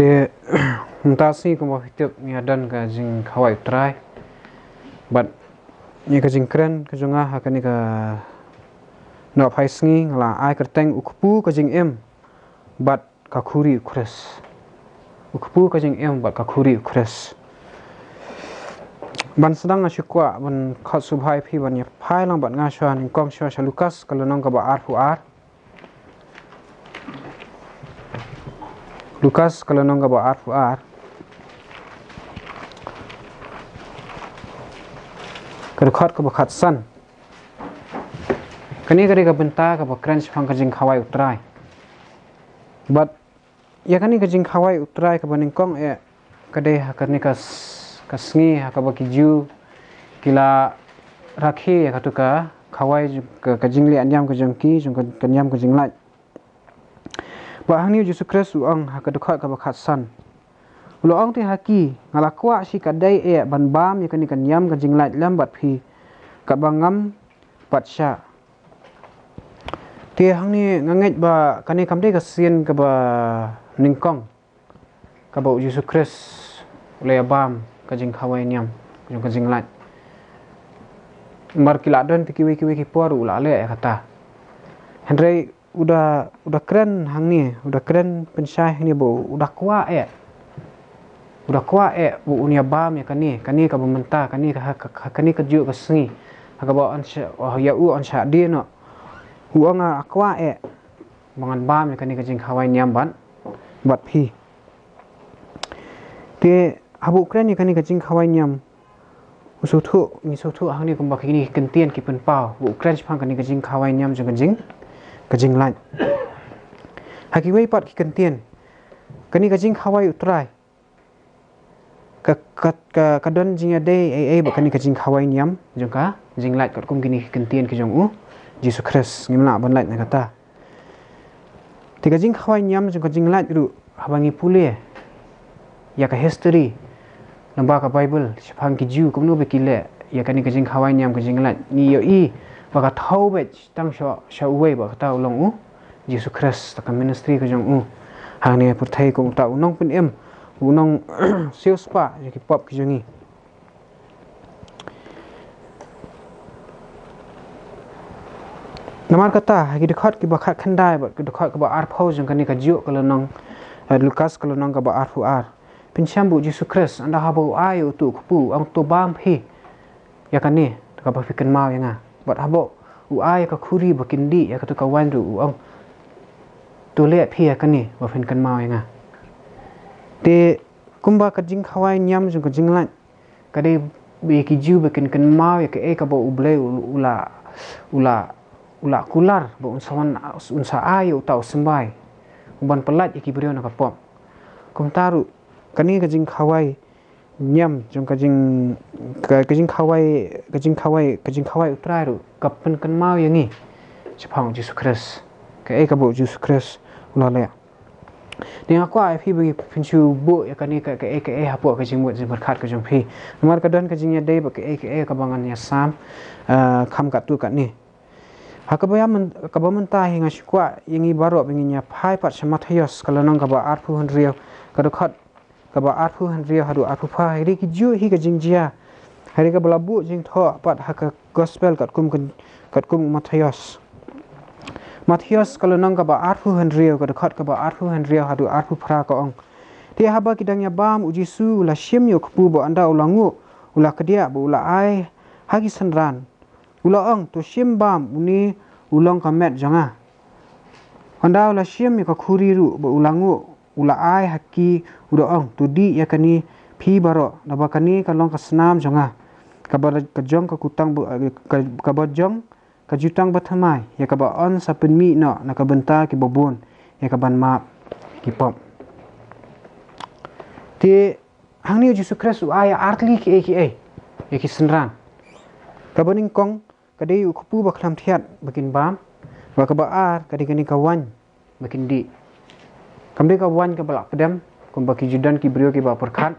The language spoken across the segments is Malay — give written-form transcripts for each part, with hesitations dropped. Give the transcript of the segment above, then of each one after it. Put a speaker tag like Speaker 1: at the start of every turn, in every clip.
Speaker 1: Thì ta si ko hidup ni adan ka jing khawai try but ni ka jing kren ka jonga ha ka ni ka no phai sngi la ai ka teng ukpu ka jing em but ka khuri khres ukpu ka jing em but ka khuri khres ban sedang asyukwa ban khat subhai phi ban ya phai lang bat nga shwan kong shwa shalukas kalonong ka ba ar fu ar Lukas kalau nong gaba ar fu ar kedekhat ke bakhat san kani kari ka benta ka bakran sphang ka jing khawai utrai but ya kani ka jing khawai utrai ka baning kong kade hakani ka sngi ha ka bakiju kila rakhi ya katuka khawai ka jing li anyam ka jangki jong ka nyam ka jing lai ba hangni Yesus Kristus ang hakadukhat ka bakhat san ulo ang ti haki ngalakwa si kadai ban bam yakani kan yam kan jinglat lambat phi ka bangam patsha ti hangni nganget ba kani kamde ka sien ka ba ningkong ka ba Yesus Kristus le bam ka jing khawai nyam ka jinglat mar kiladon ti kiwi ki por ula le kata Henry udah keren hang ni udah keren pensai ni bu udah kuat bu unia bam ya kani ka bementa kani ka ju ka sengi ka ba an ya u an sha dia no uanga akwa mangan bam ya kani ka jing khawai nyam ban bat phi te habu kren ni kani ka jing khawai nyam usuthu hang ni kumba kini kentien ki pen pau bu kren phang kani ka jing khawai nyam jong ka jing lai haki wei pat ki kentien kani ka jing khawai utrai ka don jing ade ba kani ka jing khawai nyam jong ka jing lai kat kum kini kentien ki jong Yesus Kristus ngimna ban lai na kata ti ka jing khawai nyam jong ka jing lai ru habangi pule ya ka history namba ka bible siphang ki ju kum no be kile ya kani ka jing khawai nyam ka jing lai ni yo i baka thau be tang sha uwei ba ta ulong Yesus Kristus ta ministry ka jong hang ne pur thai ko ta unong pin em unong siu spa ki pop ki jongi namar kata ki dekhat ki bakhat khandai ba ki dekhat ka ba ar phau jong kani ka jiu kalonong Lukas kalonong ka ba ar fu ar pin chambu Yesus Kristus anda habu ayu tu kupu ang to bam phi ya kani ka ba fikan mau yanga bat habo ai ka khuri bakindi ya ka to ka wan ru ang to le phi ya kani wa fen kan mau yanga te kumba ka jing khawai nyam jung ka jing lan ka de be ki ju bakin kan mau ya ka ka bo uble ula kular bo unsa ai utau sembai ban pelat ki brio na ka pom kum taru kani ka jing khawai nyam jong ka jing khawai utrai ru kapen kan mau yangi chapang Yesus Kristus ka ka bo Yesus Kristus ula le ni aku ai phi bagi pinchu bu ya kani ka hapo ka jing mut jing berkat ka jong phi mar ka don ka jing ya dei ba ka bangan ya sam kham ka tu ka ni hakabaya ka ba menta hinga shikwa yangi baro binginya phai pat samathayos kalonong ka ba arfu hanrio ka dokhat ka ba arfu hanrio hadu arfu pha ri ki ju hi ka jingjia hari ka balabu jing tho pat haka gospel kat kum Matthias kalau nang ka ba arfu hanrio ka dokhat ka ba arfu hanrio hadu arfu phra ka ong ti haba kidangnya bam ujisu la shim yo kpu bo anda ulangu ula kedia bo ula ai hagi sanran ula ong to shim bam uni ulong ka met janga anda ula shim yo ka khuri ru bo ulangu ula ai haki uda ong to di ya kani phi baro na ba kani ka long ka snam janga ka ba ka jong ka kutang ka ba jong ka jutang bathamai ya ka ba on sa penmi no na ka benta ki bobon ya ka ban ma ki pom ti hangni Yesus Kristus aya artli ki ya ki senran ka baning kong ka dei ukpu ba khlam thiat bakin bam ba ka ba ar ka di kani ka wan bakin di kamde ka wan ka balak pedam kum ba ki judan ki brio ki ba perkhat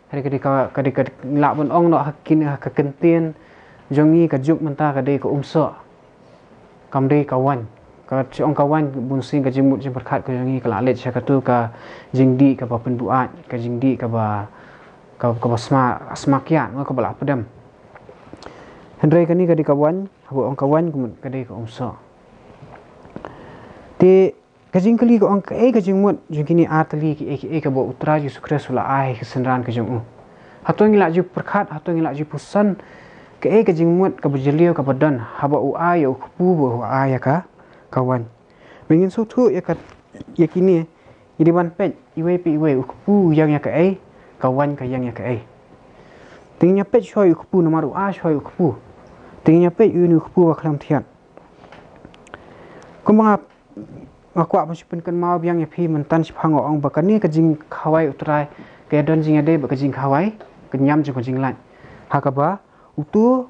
Speaker 1: hari ka la bon ong no hakin ka kentien jongi ka juk menta ka dei ka umso kamde ka wan ka ong kawan bun sing ka jimut jim perkhat ka jangi kala let sya katu ka jingdi ka ba penduat ka jingdi ka ba smakian ka bala pedam hendrai kani ka di kawan habu ong kawan ka dei ka umso te kajing kali ko ang kajing mut jing kini atli ki ka bo utra Yesus Kristus la ai kesenran ka jong hatong ila ju perkhat hatong ila ju pusan kajing mut ka bejeliu ka badan haba u ai u kupu bo ai ka kawan mengin so tu ya kini jadi ban pet iwe u kupu yang ya ka kawan ka yang ya ka tingnya pet shoi u kupu nomor u a shoi u kupu tingnya pet u kupu wa klam thiat kumang ngakwa masih kan mau biang ya pi mentan sipang ong bakani kajing khawai utrai ke don jing ade ba kajing khawai kenyam jing kajing lan hakaba utu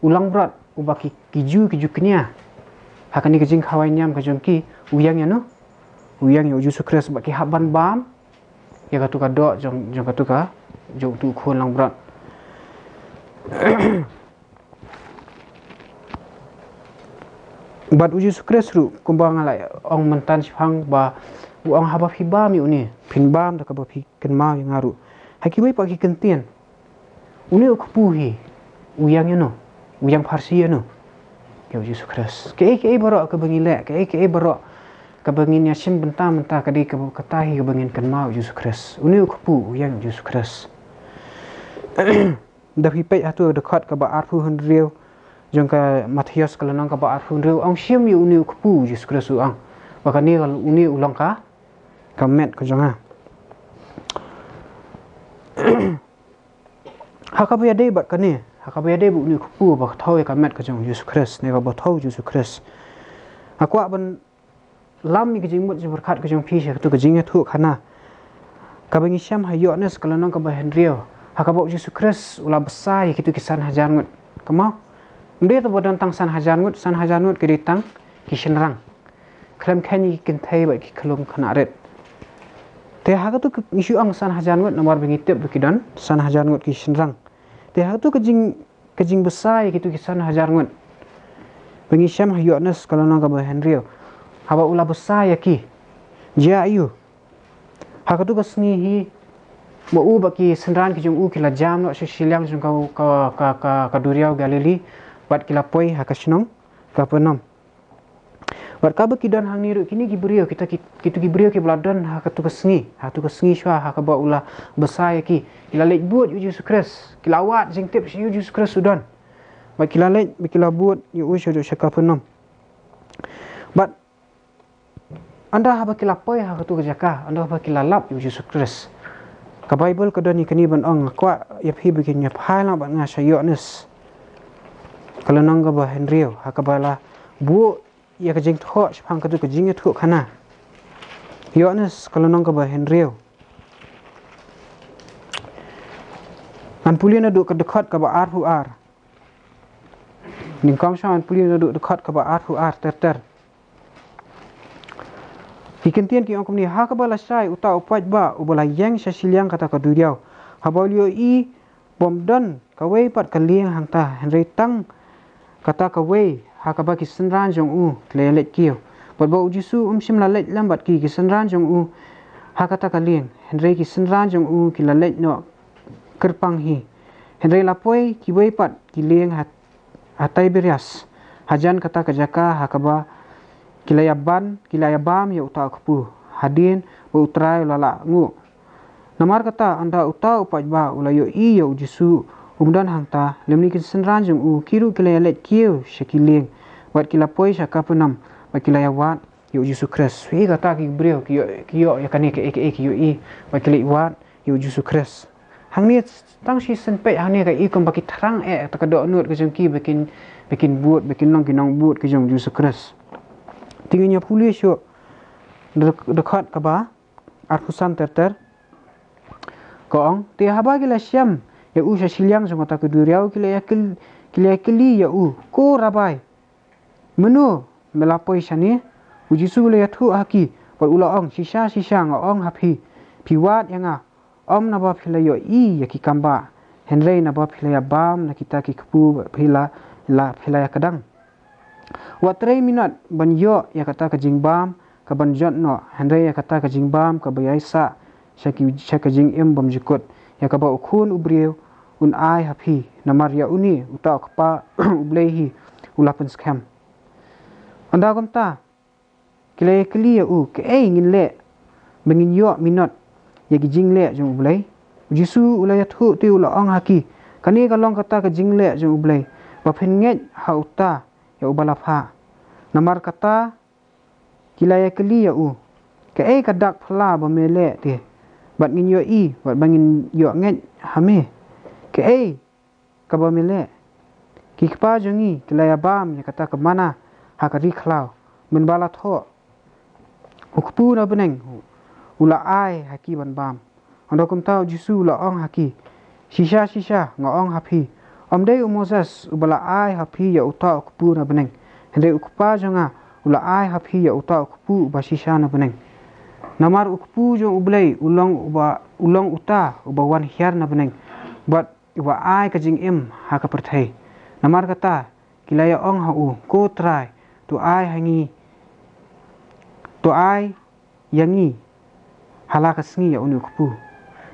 Speaker 1: ulang berat ubaki kiju kenya hakani kajing khawai nyam kajong ki uyang ya no uyang ya Yesus Kristus baki haban bam ya katu ka do jong katu ka jong tu khon lang berat bat Yesus Kristus ru kumbang ala ong mentan sipang ba ong haba hiba mi uni pin bam da ka ba pi ken ma yang aru hakibai pagi kentien uni ukpuhi uyang ya no uyang parsi ya no ya Yesus Kristus ke barok ka bangile ke barok ka bangin ya sim benta ka di ka katahi ka bangin ken ma Yesus Kristus uni ukpu uyang Yesus Kristus da pi pe atu dekat ka ba arfu hendriu jong ka Matius kalau nang ka ba arfu hendriu ong sim yu uni ukpu Yesus Kristus ang bakani kalau uni ulang ka met ka janga hakabaya de bat kani hakabaya de bu uni ukpu ba thau ka met ka jong Yesus Kristus ne ka ba thau Yesus Kristus akwa ban lam mi kijing mut jing berkat kijing pi tu kijing tu khana ka bangi syam hayo nes kalau nang ka ba hendriu hakaba Yesus Kristus ula besar kitu kisan hajar ngut kamau dia tu bodan tang san hajar ngut ke ditang ki senrang klam khani kin thai ba ki khlum khana ret te ha tu isu ang san hajar ngut nomor bengi tep ki dan san hajar ngut ki senrang te ha tu kejing besar kitu kisan hajar ngut bengi syam hayo nes kalau nang ka ba hendriu haba ula besar ya ki ja ayu ha tu kasni hi mo u baki senran ki jung u kila jam no siliang jung ka duriau Galili bat kila poi hakasnong ka penam bat ka ba kidan hang niru kini ki brio kita kitu ki brio ki bladan ha ka tu kasngi shwa ha ka ba ula besar ki kila lek buat Yesus Kristus kila wat jing tip Yesus Kristus sudan bat kila lek kila buat yu usho ka penam bat anda ha ba kila poi ha ka tu jaka anda ba kila lap Yesus Kristus ka Bible ka dani kani ban ong kwa ya phi bikin ya phala ba nga sayo nes kalau nang ba Henrio hakabala bu ya ka jing tho phang ka tu ka jing thu khana yo nes kalau nang ba Henrio an pulina du ka dekat ka ba arhu ar ning kam shan pulina du dekat ka ba arhu ar ter Hikentian ki ong kumni ha ka bala sai uta upat ba ubala yang sa siliang kata ka duriau habalio i bomdan ka wei pat ka liang hang ta henry tang kata ka wei ha ka ba ki senran jong u lelet kiu bat ba ujisu sim la let lambat ki senran jong u ha kata ka liang henry ki senran jong u ki la let no kerpang hi henry lapoi ki wei pat ki liang hatai berias hajan kata ka jaka ha ka ba kilayabam ya uta kupu hadin ba utrai lala ngu namar kata anda uta upat ba ulayo i ya ujisu umdan hangta lemni kin senran jung u kiru kilayalet kiu shakiling wat kilapoi shaka penam ba kilayawat ya ujisu Kristus wi kata ki brio kiyo ya kani ke kiyo i ba kiliwat ya ujisu Kristus hang ni tang si senpe hang ni ka i kom baki terang ta ka do nut ke jung ki bikin buat bikin nong kinong buat ke jung ujisu Kristus tingginya pulih syuk dekat ke ba arfusan ter koong tiha bagi la syam ya u sya siliang so mata keduriau kila kili ya u ko rabai menu melapoi syani uji su le thu haki par ula ong sisa ngong hapi piwat yanga om na ba phila yo i ya ki kamba henrei na ba phila ya bam na kita ki kpu phila la phila ya kadang Wa 3 minit ban yo ya kata ka jingbam ka ban jot no Henry ya kata ka jingbam ka bayaisa shaka jing bam jikut ya ka ba ukhun ubriu un ai happy namar ya uni uta kpa ublehi ulapan scam anda komta kile kli ya u ke ngin le bengin yo minot ya ki jing le jong ublei jisu ulaya thu ti ula ong haki kani kalong kata ka jing le jong ublei ba phen nge ha uta ya ubala pha namar kata kilaya kli ya u ke kadak phla ba mele ti bat ngin yo bat bangin yo nge hame ke ka ba mele ki kpa jongi kilaya bam ya kata ka mana ha ka ri khlau men bala tho ukpu na beneng ula ai haki ban bam ando kum tau jisu ula ong haki shisha nga ong hapi omdei Moses ubala ai hapi ya uta ukpu na beneng hende ukpa jonga ula ai hapi ya uta ukpu ba shisha na beneng namar ukpu jo ublei ulong uta uba wan hiar na beneng but uba ai ka jing ha ka perthai namar kata kilaya ong ha u ko try tu ai hangi tu ai yangi halaka sngi ya unu kupu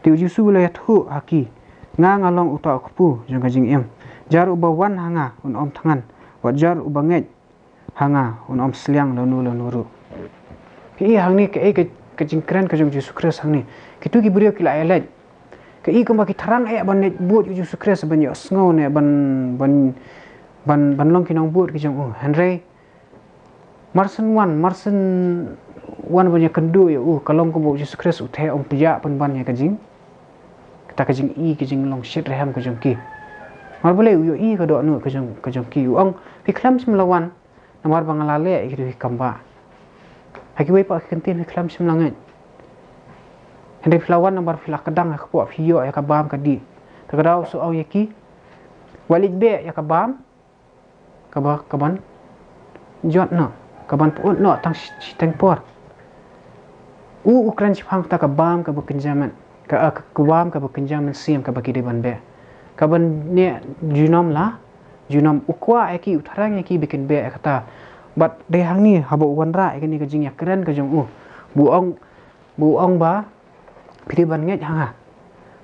Speaker 1: ti uji su la thu haki nga ngalong uta kupu jong jing jar uba wan hanga un om thangan wa jar uba nge hanga un om sliang lo nuru ki hangni ke jing kren ka jong Yesus Kristus hangni kitu ki brio ki la elet ke ko ma ki tharang ban net buat Yesus Kristus ban yo sngo ne ban long ki nong buat ki jong Henry Marsen wan banyak kendu ya kalong ko bo Yesus Kristus uthe om pia ban ya kajing kita kajing long shit reham kajong ki mar boleh yo ka do nu kajong ki ong fiklam simlawan namar bangalale gitu kamba haki wei pa kentin fiklam simlangan hende flawan namar filak kadang ka po fiyo ya ka bam ka di tagadaw so aw yaki walid be ya ka bam ka ban jot no kaban puut no tang siteng por ukran chipang ta kabam ka bukinjaman ka kwam ka bukinjaman sim ka baki deban be kaban ne junom ukwa eki utharang eki bikin be kata but de hang ni habo wanra ekini ka jing yakran ka jong bu ong ba pidi ban nge hanga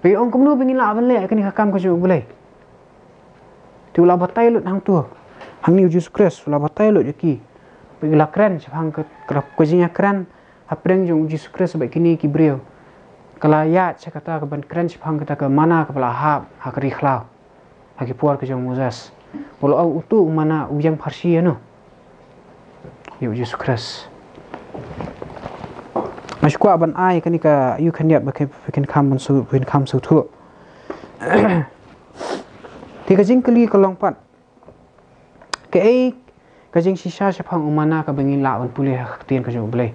Speaker 1: pe ong kumnu bingin la ban le ekini ka kam ka ju bulai tu la batai lut hang tu hang ni Yesus Kristus la batai lut yaki pagila kran chapang krap kujinya kran apreng jong Yesus Kristus ba kini ki brio kala ya chakata ka ban kran chapang kata ka mana ka bala ha kri khla ha ki puar ka jong Moses bolo au utu mana ujang farsi no yo Yesus Kristus mashkwa ban ai kani ka yu khan yat ba ken kham ban su pen kham su thu ti ka jing kali ka long pat ke kajing shisha shapang umana ka bengin la ban pulih tien ka jo blai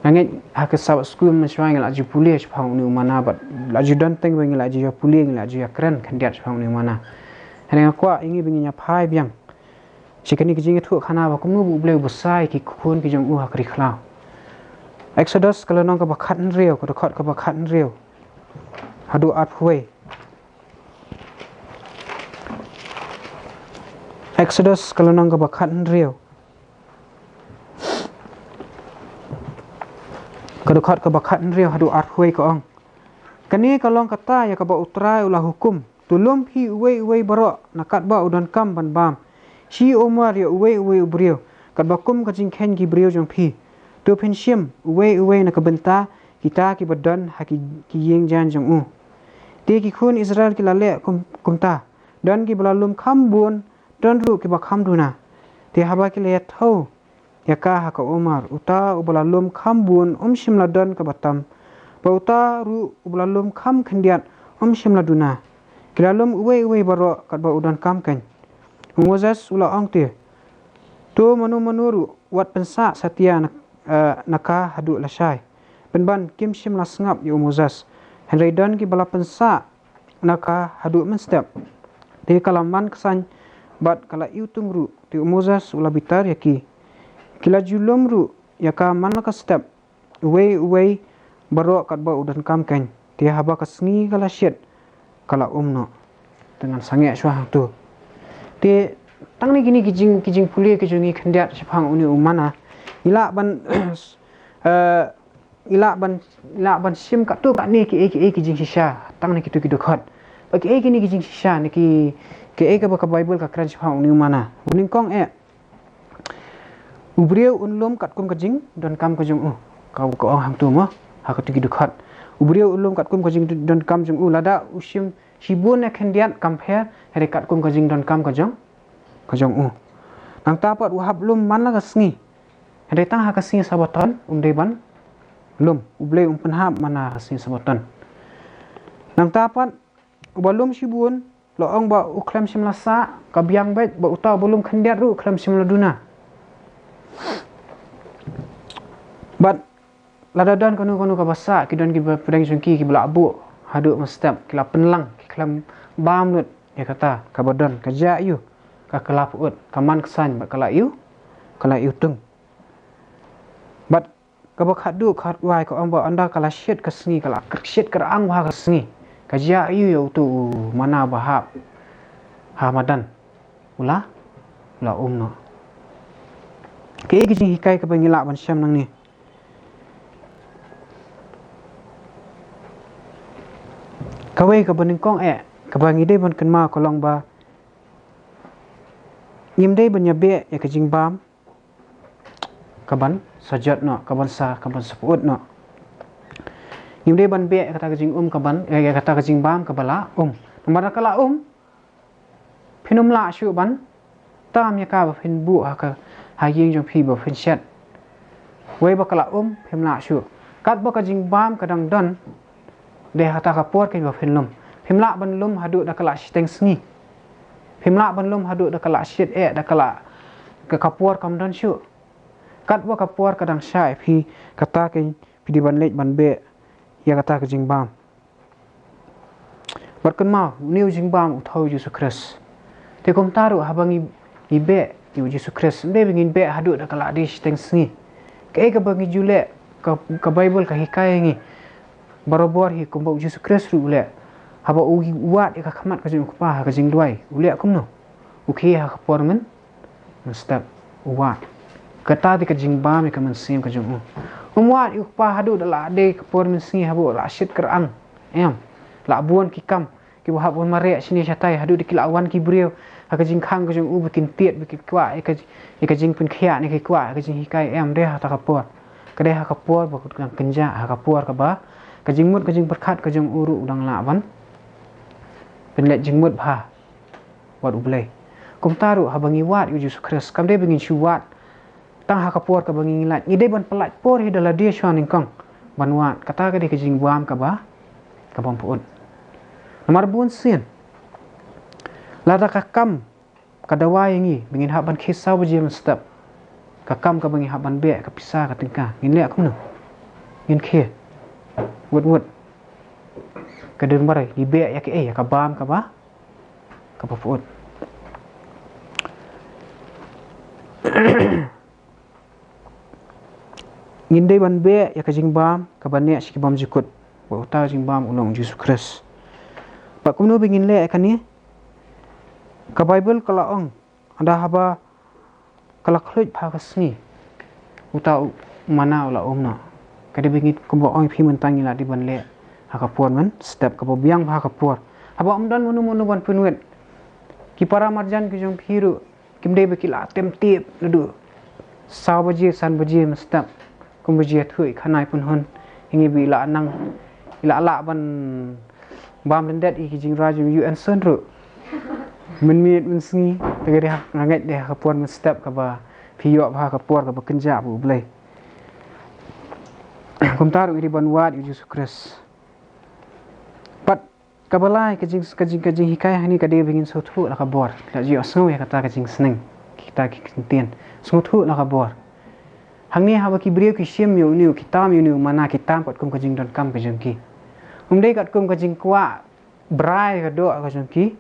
Speaker 1: nganget ha ka saw school mashwang la ji pulih shapang ni umana bat la ji don teng bengin la ji ya pulih la ji ya kran khandiat shapang ni umana hane kwa ingi bengin ya phai byang chikani kajing thu khana ba kumnu bu blai bu sai ki khun ki jong u ha kri khla Exodus kalau nong ka ba khat rieu ko khot ka ba khat rieu hadu at huai Exodus kalau nang ka bakhat rieu kadukhat ka bakhat rieu hadu arhuai ka ong kani kalong kata ya ka ba utrai ulah hukum tulum hi uwei baro nakat ba udan kam ban bam shi omar ya uwei ubrieu kat ba kum ka jing khen ki brieu jong phi tu phin shim uwei na ka benta kita ki badan haki ki yeng jan jong u te ki khun Israel ki lale kumta dan ki balalum khambun dan ru ki bakham duna te haba ki le thau ya ka ha ka Umar uta ubalalum khambun shimla dan ka batam bauta ru ubalalum kham khandiat shimla duna kilalum uwei baro kat ba udan kam kan Moses ula angte tu manu wat pensa satia naka hadu lasai penban kim shimla sngap yu Moses Henry dan ki bala pensa naka hadu menstep te kalaman kesan bat kala iutung ru ti Moses ula bitar yaki kila julum ru yaka man ka step uwei baro kat ba udan kam kan ti haba ka sngi kala shet kala umno dengan sange shwa tu ti tang ni gini kijing puli kijungi kendiat sepang uni umana ila ban ila ban sim kat tu kat ni ki kijing sisa tang ni kitu khot bagi gini kijing sisa ni ki ka Bible ka kran sepang uni umana uning kong ubriu unlum kat kum kijing don kam kijung kau ko hang tu mo ha ka tu khot ubriu unlum kat kum kijing don kam jung lada usim sibun na kendiat compare hari kat kum kijing don kam kijong nang tapat wahab lum man la kasngi hari tang ha kasngi sabotan deban lum ublei penhab mana kasngi sabotan nang tapat balum sibun lo ong ba uklam simlasa ka biang bet ba uta belum kendiat ru uklam simladuna but ladadan kono ka basa kidon ki pedang jungki ki bela abu hadu mastap kila penlang klam bam lut ya kata ka badan ka ja yu ka kelap ut kaman kesan ba kala yu tung but ka ba khadu khat wai ko amba anda kala shit ka sngi kala shit ka ang wa ka sngi ka ja yu yo tu mana bahap ha madan ula no ke kijing hikai ka bangila ban syam nang ni kawai ka baning kong ka bangi dei ban kenma kolong ba ngim dei ban yabe ya kijing bam kaban sajat no kaban saput no ngim dei ban be kata kijing kaban kata kijing bam kabala namara kala phinum la shu ban tam ya ka ba phin bu ha ying jong phi ba phin shat wei ba kala phim la shu kat ba kijing bam kadang don de hata kapor ke ba phin lum phimla ban lum hadu da kala steng sngi phimla ban lum hadu da kala shit da kala ka kapor kam don shu kat ba kapor kadang syai phi kata ke phi di ban lej ban be ya kata ke jing bam barkan ma new jing bam uthau Jesus Christ te kom taru habangi ibe yu Jesus Christ de bingin be hadu da kala di steng sngi ke bangi jule ka Bible ka hikayat ngi barobor hi kumba Jesus Christ ru le haba ugi wat ka khamat ka jing pa ka jing duai ule kumno ukhi ha kapor men step wat kata di ka jing ba me ka men sim ka jing wat yu pa hadu da de kapor men singi habo la shit kerang la buan ki kam ki ba habon mare sini chatai hadu di kilawan ki brio ha ka jing khang ka jing bikin tiet bikin kwa ka jing pun khia ni ki kwa ka jing hikai de ha ta kapor ka de ha kapor ba ka kenja ha kapor ka ba ka jingmut ka jing perkhat ka jing uru udang la ban penlet jingmut bha wat ublei kum taru habangi wat yu Jesus Christ kam de bingin shu wat tang ha kapor ka bangi lat ide ban pelat por hi dala dia shwan ingkang ban wat kata ka de ka jing buam ka ba ka bam puun nomor bun sin lada ka kam ka dawai ngi bingin ha ban khisa bu jem step ka kam ka bangi ha ban be ka pisa ka tingka ngin le kum no ngin khe wut ka den barai di be ya ke ya ka bam ka ba ka put ngin dei ban be ya ka jing bam ka ban ne shi bam jikut wa ta jing bam ulong Jesus Christ pa kumno bingin le ka ni ka Bible kala ong anda haba kala khluj pha ka sni uta mana ula na kada bingit kumba ong phi mentang ila di ban le ha kapor man step ka biang ha kapor haba amdan munu ban punwet ki para marjan ki jong phiru kimde be kila tem tip nudu sawaje san baje step kum baje thui khanai pun hon hingi bi la nang ila la ban bam lendet ki jing raju UN senru men sngi tegere ha nganget de kapor man step ka ba phiyo ha kapor ka ba kenja bu blai kum taru iri ban wat Jesus Christ pat kabalai kajing hikai hani ka de bingin so thu la ka bor la ji asno ya kata kajing sneng kita ki tien so thu la ka bor hangni ha ba ki brio ki shem yo ni kitam yo ni mana kitam pat kum kajing don kam kajing ki dei kat kum kajing kwa brai ka do ka jing ki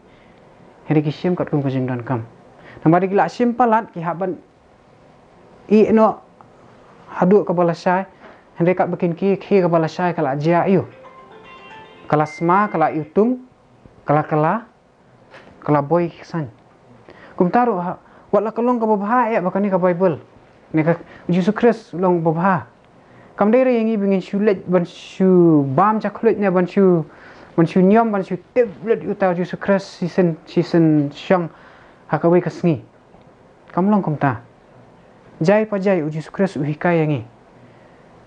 Speaker 1: heri ki shem kat kum kajing don kam namari ki la shem palat ki haban i no hadu ka balasai hendak bikin ki ka balasai kala jia yu kala sma kala yutung kala boy san kum taru Wala kalong ka babha ya bakani ka Bible. Ne ka Jesus Christ long babha. Kam dai yang i bingin shulet ban shu bam chaklet ne ban shu nyom ban shu tablet uta Jesus Christ season syang hakawai kasngi. Kam long kam ta. Jai pa jai Jesus Christ uhikai yang i.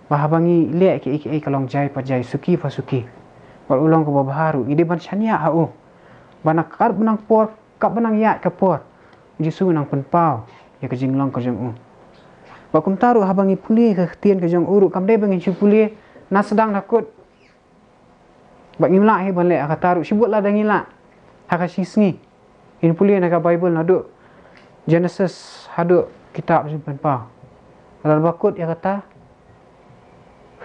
Speaker 1: Bahabangi le ke kalong jai pa jai suki pa suki. Wal ulang ka babaharu ide ban chania au. Banak kar benang por kap benang ya ka por. Jesus nang penpau ya ka jinglong ka jong u. Bakum taruh habangi puli ke tian ke jong uruk kam dai bangin chu puli na sedang takut. Bak ngimla he ban le ka taruh sibut la dangila. Haka sisngi. In puli na ka Bible na duk Genesis haduk kitab simpan pa. Dalam bakut ya kata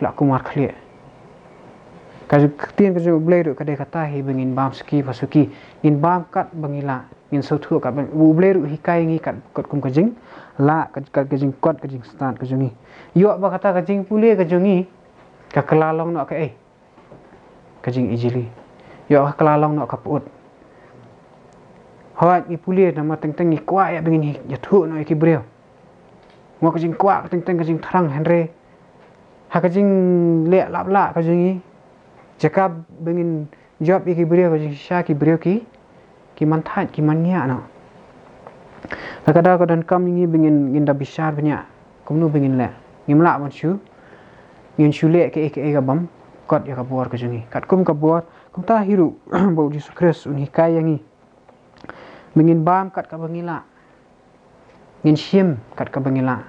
Speaker 1: flak kumar khlie. Ka tian ke jong blai duk ka dai kata he bangin bam ski pasuki in bam kat bangila in sautu kat bu blai duk hikai ngi kat kot kum ka jing la ka jing kot ka jing stan ka jongi yo ba kata ka jing pule ka jongi ka kelalong no ka ka jing ijili yo ka kelalong no ka put hawat ni pule nama teng-teng ni kwa ya bengin ya thu no ki breu ngo ka jing kwa teng-teng ka jing tharang henre ha ka jing le lap la ka jongi jakab bengin job ki breu ka jing sha ki breu ki manthat ki mania no kadang-kadang kam ini bingin ginda besar banyak kumnu bingin le ngimla man shu ngin shule ke gabam kot ya kabor ka jungi kat kum kabor kum ta hiru bau Jesus Christ uni kayangi bingin bam kat ka bangila ngin shim kat ka bangila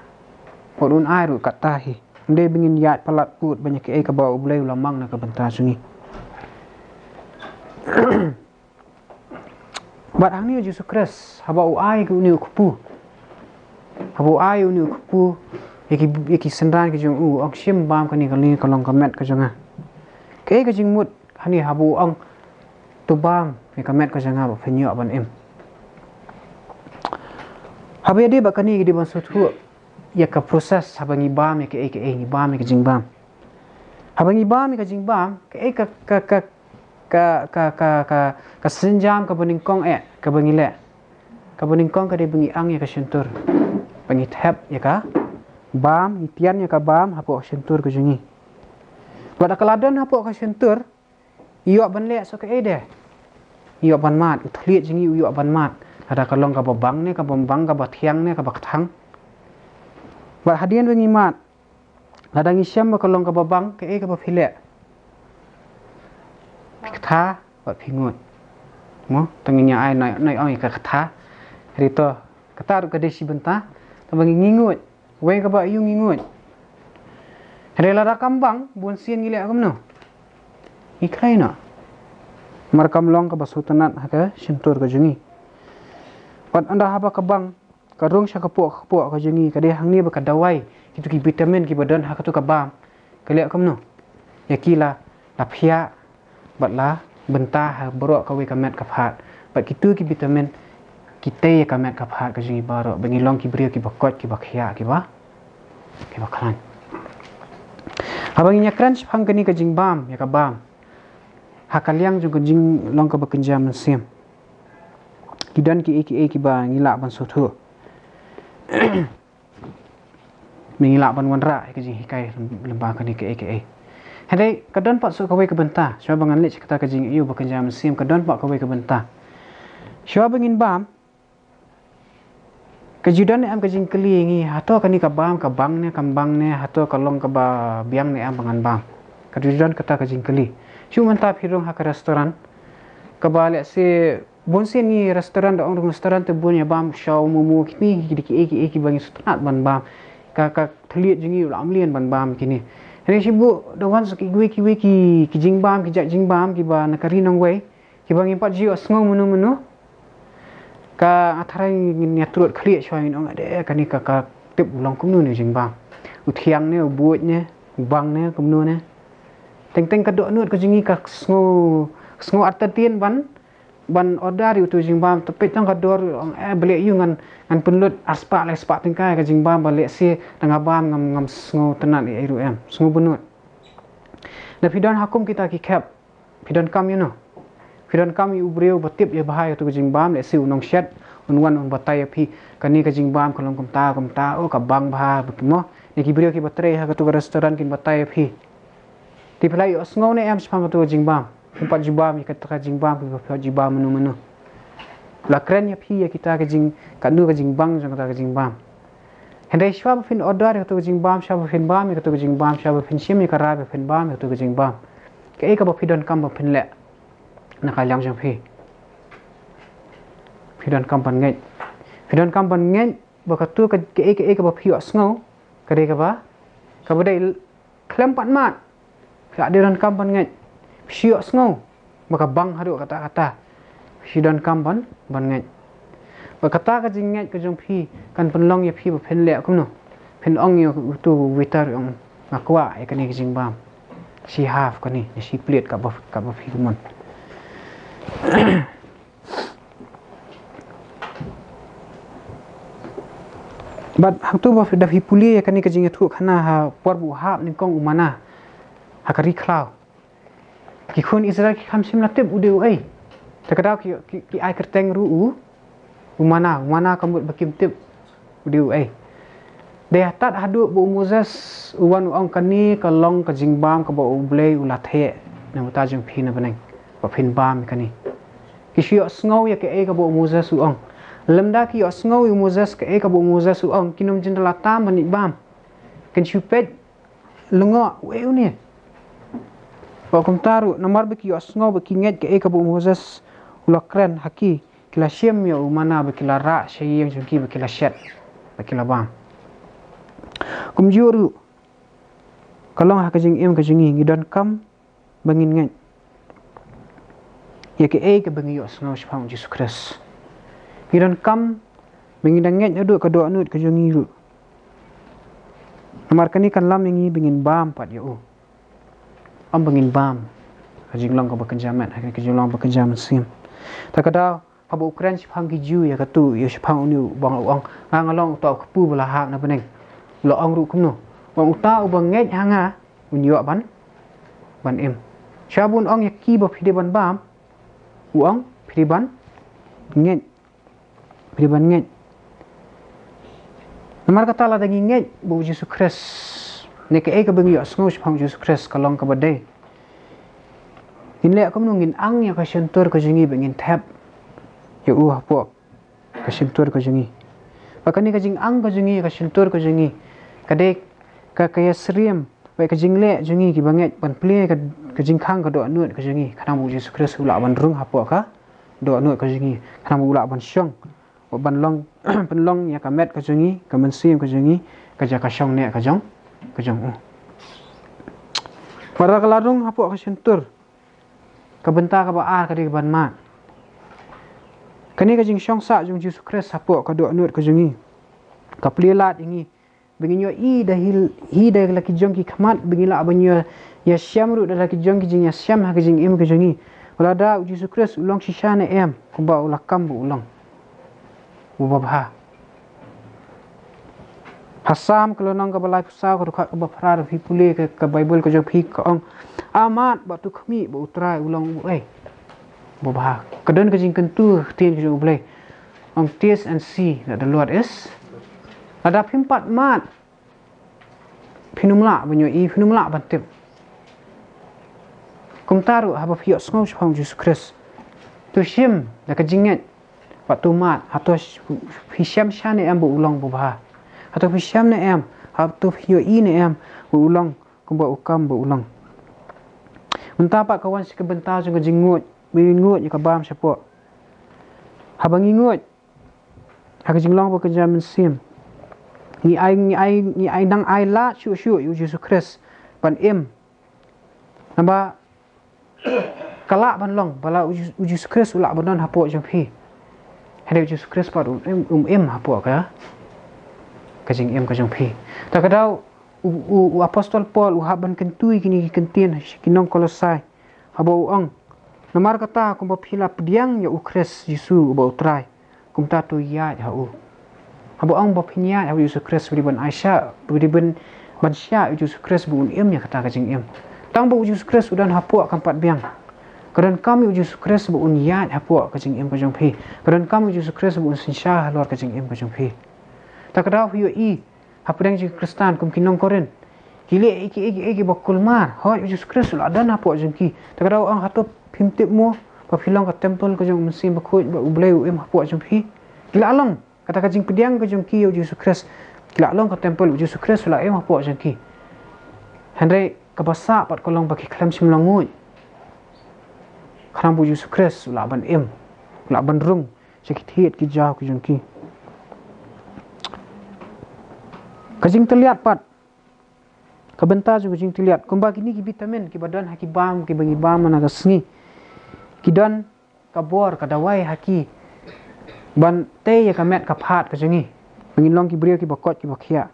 Speaker 1: podun airu kat tahi nde bingin yat palat put banyak ke ka bau ulai ulamang na ka benta jungi Bat hang ni Jesus Christ haba uai ku ni kupu. Haba uai ni kupu yaki sendran ke jong ang sim bam ka ni kali kalong kamet ka jonga. Ke ka jing mut hani habu ang tu bam ni kamet ka jonga ba phenyo ban em. Haba dia ba kani di ban sotu ya ka proses haba ngi bam ke ni bam ke jing bam. Haba ngi bam ke jing bam ke ka senjam ka bening kong ka bengile ka bening kong ka de bengi ang ya ka sentur bengi tap ya ka bam itian ya ka bam hapo sentur ka jungi pada kaladan hapo ka sentur iyo ban le so ka de iyo ban mat uthliet jungi iyo ban mat ada kalong ka babang ne ka bambang ka bathiang ne ka bakthang ba hadian bengi mat ada ngisyam ka kalong ka babang ka ka bafile kata buat pingut, mo tanginya ai nai oi ka kata, rito kata ka desi benta, tabangi ngingut, wei ka ba yung ngingut, rela rakambang bun sien gile akam no, ikai na, markam long ka basutanat haka sentur ka jungi, pat anda haba ka bang, ka rong sya ka po ka jungi, ka de hang ni ba ka dawai, itu ki vitamin ki badan haka tu ka bam, ka le akam no, yakila lapia batlah bentah borok kawe kamet kaphat bat kitu ki vitamin kita kamet kaphat ka jingi borok bengilong ki brio ki bakot ki bakhya ki baklan habanginya crunch phang kani ka jing bam ya ka bam hakaliang jung jing long ka bakenjam sem kidan ki ki ba ngila ban sothu mengila ban wanra ka jing hikai lembah kani ke Hadai kadon pak so kawai ke bentah. Syua bangan lek kata ka jing iu bakan jam sim kadon pak kawai ke bentah. Syua bangin bam. Kejudan ni am ka jing keli ngi hato kani ka bam ka bang ne kambang ne hato kalong ka ba biang ne am bangan bam. Kejudan kata ka jing keli. Syua mantap hirung ha ka restoran. Ka ba lek se bonsen ni restoran da ong restoran te bunya bam shaw mumu kini ki bangi sutanat ban bam. Ka thliet jingi lam lien ban bam kini. Hari sibu dawan saki gue ki jing bam ki jak jing bam ki ba nakari nang wei ki bang impat jiwa sngau menu ka atharai ni atrut khliet choi nong ade kani ka tip long kumnu ni jing bam uthiang ne buot ne bang ne kumnu ne teng ka do nut ka jingi ka sngau atatien ban order itu jing bam tapi tang ka dor beli yu ngan penlut aspa le spa tingkai ka jing bam balik si tengah bam ngam sngau tenan iru em sngau benut na pidon hakum kita ki cap pidon kam you know pidon kam yu breu batip ya bahaya tu jing bam le si unong shet unwan batai phi kani ka jingbam kolong kumta oh ka bang bha mo ni ki brio ki batre ha ka tu restaurant kin batai phi ti phlai osngau ne em spang tu jingbam kumpat jingbam ka ta jingbam ki ka jingbam menu la kren ya phi ya kita ka jing ka nu ka jingbang jang ta ka jingbam hendai shwa fin order ka tu jingbam shwa fin bam ka tu jingbam shwa fin shim ka ra fin bam ka tu jingbam ka e ka ba phi don kam ba fin le na ka lang jang phi don kam ban ngai ba ka tu ka e ka ba phi osngau ka de ka ba dai klem pat mat ka de don kam ban ngai phi osngau ba ka bang hadu kata phi don kam ban ngai ba kata ka jing ngai ka jong phi kan penlong ya phi ba phen le kum no phen ong yo tu witar ong ngakwa e ka ni ka jing bam si half ka ni si plate ka ba phi kumon but hang tu ba da puli ka ni ka jing thu khana ha por bu ha ni kong umana ha ka ri khlau ki khun Israel ki kham sim la tep udeu ai ta ka ki ai kerteng ru umana kamut bakim tep udeu ai de tat hadu bu Moses uwan ong kani ka long ka jingbam ka ba ublei ula the na ta jing phi na baneng ba phin bam kani ki shio sngow ya ke e ka bu Moses ong lemda ki osngau yu Moses ke e ka bu Moses ong kinum jin la tam ni bam ken chupet lungo we ni ba kum taru namar be ki osngau be ki nget ke e ka bu Moses ulakran haki kila shem yo mana be kila ra shayem jum ki be kila shet be kila bam kum juru kalong ha ka jing em ka jingi ngidon kam bangin nget ya ke e ka bangi osngau shpang Jesus Christ Hiran kam mengidang nget adu ka do anut ka jongi ru namar kani kan lam ngi bingin bam pat yo am bingin bam ka jinglong ka bakan jaman ha ka jinglong bakan jaman sim ta ka da ha bu Ukraine phang ki ju ya ka tu yo phang unu bang ong ngalong to ka pu bala ha na beneng lo ong ru kum no bang uta u bang nget hanga unyo ban em shabun ong ya ki ba phide ban bam u ong phide ban nget Priban nget. Namar kata la dangi nget bu Jesus Christ. Nek e ka bengi asngau spang Jesus Christ kalong ka badai. Inle kam nungin ang ya ka sentur ka jingi bengin tap. Ya hapo ka sentur ka jingi. Bakani ka jing ang ka jingi ka sentur ka jingi. Kadek ka kaya sriem bai ka jingle jingi ki banget ban ple ka jing khang ka do anut ka jingi kanang bu Jesus Christ ula ban rung hapo ka do anut ka jingi kanang ula ban syong ban long penlong ya kamet ka jungi ka mensim ka jungi ka ja ka syong ne ka jong para kalarung hapo ka sentur ka benta ka ba ar ka di ban ma kani ka jing syong sa jung Jesus Christ hapo ka do anut ka jungi ka plilat ingi benginyo hi da la ki jong ki khamat bengila abanyo ya syam ru da ki jong ki jing ya syam ha ka jing im ka jungi wala da Jesus Christ ulong sishane em ku ba ulakam bu ulong ubabha hasam kalau nang ka balai pusa ko ka ba phrar phi pule ka bible ko jo phi ka ong amat ba tu khmi ba utrai ulong ai ubabha kadon ka jing kentu tin jo blai ong taste and see that the Lord is ada pimpat mat phinumla banyo I phinumla bantep kum taru haba phi osngau chong Jesus Christ tu shim da ka jinget Waktu mat atau hisham shane em bu ulong bu bah atau hisham ne em atau hio I ne em bu ulong kumba ukam bu ulong mentah pak kawan si kebentar jeng jengut bingut ya kabam siapa habang ingut ha jinglong bu kerja mensim ni ai nang ai la shu yu Jesus Christ ban em namba kalak ban long bala Jesus Christ ulak banon hapo jeng phi Hadap Jesus Christ pat em hapo ka kajing em kajong phi ta kadau apostol Paul haban kentui kini kentien kinong Kolosai habo ong namar kata kum phila pdiang ya Christ Yesu ba utrai kum ta tu ya hau habo ong ba phinya ya Jesus Christ beriban Aisyah beriban bansya Jesus Christ bu em ya kata kajing em tang bu Jesus Christ udan hapo kampat biang Kedan kami Yesus Kristus bu unyat hapo ka jing em ka jong phi. Kedan kami Yesus Kristus bu sinsha lor ka jing em ka jong phi. Tak daw hiyo hapdang jing Kristan kum kinong koren. Hile iki bakul mar. Ho Yesus Kristus la dan hapo jing ki. Tak daw ang hatop pimtip mo pa filong ka temple ka jong mesin ba khoj ba ublay em hapo jong phi. Kila along kata ka jing pediang ka jong ki Yesus Kristus. Kila along ka temple Yesus Kristus la em hapo jong ki. Henry kabasa pat kolong bagi klam simlangui. Khram bu Yesus Kristus la ban em. La ban rung sakit hiat ki jaw ki jong ki. Kajing terlihat pat. Kebentar juga kajing terlihat. Kumba kini ki vitamin ki badan haki bam ki bagi bam mana kasngi. Ki dan kabor kadawai haki ban te ya kamet kapat kajangi. Mengilong ki beriau ki bakot ki bakia.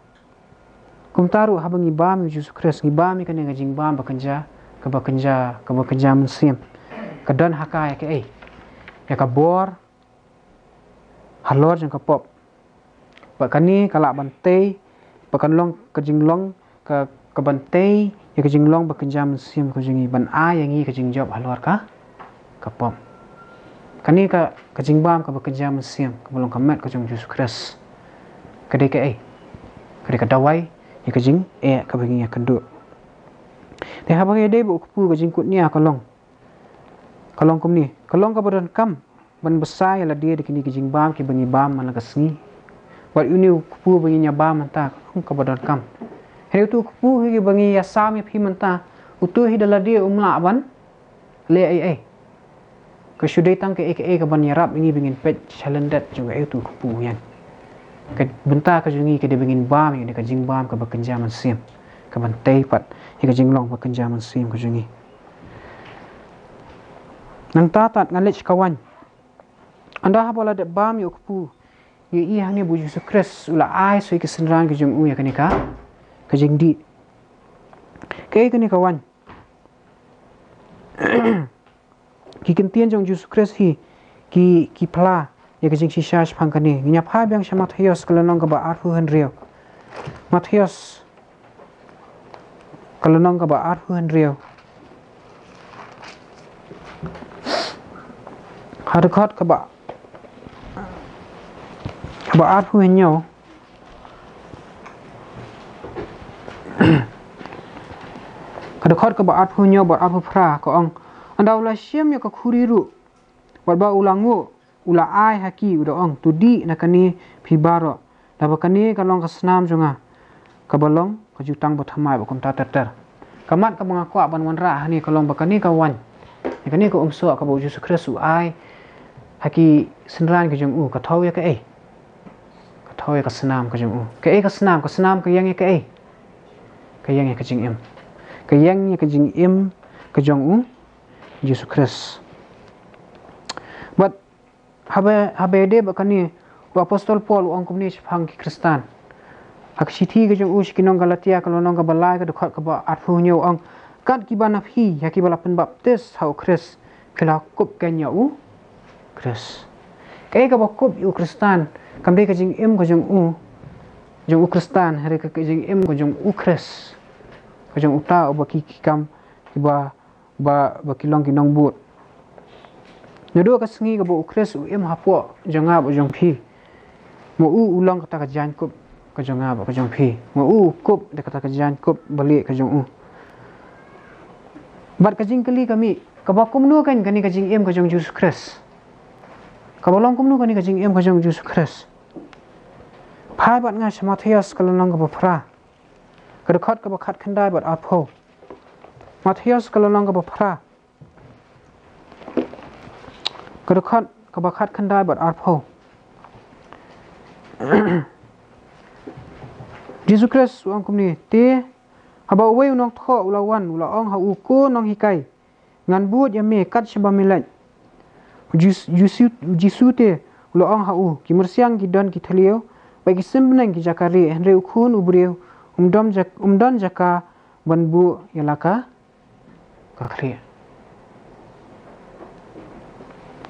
Speaker 1: Kum taru ha bangi bam Yesus Kristus ngi bam kan ngajing bam bakenja ka bakenja mensim. Kadan hakai ke ya kabor halor jang kapop. Bakani kalak bante bakan long kajing long ka bante ya kajing long bakenja mensim kajingi ban a yang ngi kajing job halor ka kapop. Kani ka kajing bam ka bakenja mensim ka belong kamet kajing Yesus Kristus. Kadai ke kadai kadawai ya kajing ka bangi ya kendu. Te ha bagi dei bu kupu kajing kutnia kalong kum ni kalong ka badan kam ban besar ya la dia dikini kajing bam ki bangi bam mana kasngi. Wat uni kupu bangi nya bam manta ka badan kam. Hari tu kupu hi bangi ya sami phi manta utu hi dala dia umla ban le ke sudai tang ke ka ban yarap ini bingin pet chalendat juga itu kupu yan. Ke bentar ka jungi ke dia bingin bam ni ka jing bam ka bakenja mensim ka ban tei pat hi ka jing long bakenja mensim ka jungi. Nang tatat ngalech kawan. Anda ha bola de bam yo kupu. Ye i hang ni bu Yesus Kristus ula ai soi ke senran ke jung ya kanika. Ka jing di. Ke kani kawan. Ki kentian jong Yesus Kristus hi ki pla ya ke jing shisha phang kani. Nya pha byang sha Matius kalonong ka ba arhu henrio. Matius kalonong ka ba arhu henrio. Hadakot ka ba arhu henyo. Kadakot ka ba arhu henyo ba arhu pra ka ong andau la syem ya ka khuriru wat ba ulangu ula ai haki uda ong tudi nakani phibaro da ba kani kalong ka snam jonga ka balong ka jutang ba thamai ba kum ta ter kamat ka mga kwa ban wanra hani kalong ba kani ka wan kani ko umso ka ba Yesus Kristus ai haki senran ka jong ka thau ya ka thau ya ka snam ka jong ka snam ka yang ya ka yang ya ka jing em ka yang ya ka jing em ka jong Yesus Kristus. But habede bakani apostol Paul ong kumni phang ki Kristan. Hak sithi ka jong us kinong Galatia kalonong ka balai ka dokhat ka ba arfu nyo ong kat ki banap hi haki balapen baptis hau Kristus phila kup kanya Kristus. Kay ka bakup yu Kristan kamde ka jing em ka jong Kristan hari ka jing em ka jong Kristus. Ka jong uta o baki kam ba kilong kinong but. Nado ka sengi ka bo Kristus em hapo jonga bo jong phi. Mo ulang kata ka jan kup ka jonga bo ka jong phi. Mo kup de kata ka jan kup balik ka jong Bat ka jing kali kami ka ba kumnu kan kani ka jing em ka jong Yesus Kristus. Kabalong kumnu kani ka jing em ka jong Yesus Kristus. Phai bat nga Matius kalonong ka ba phra. Ka dekhat ka ba khat khandai bat apho. Matius kalonong ka ba phra. Ka dekhat ka ba khat khandai bat apho. Yesus Kristus ang kumni te haba we unong tho ulawan ula ong ha uko nong hikai. Ngan buat ya me kat shaba milat. Jisu te ula ong ha u ki mersiang ki don ki thalio bagi sembenang ki jakari henre ukhun ubreu umdon jaka banbu yalaka kakri.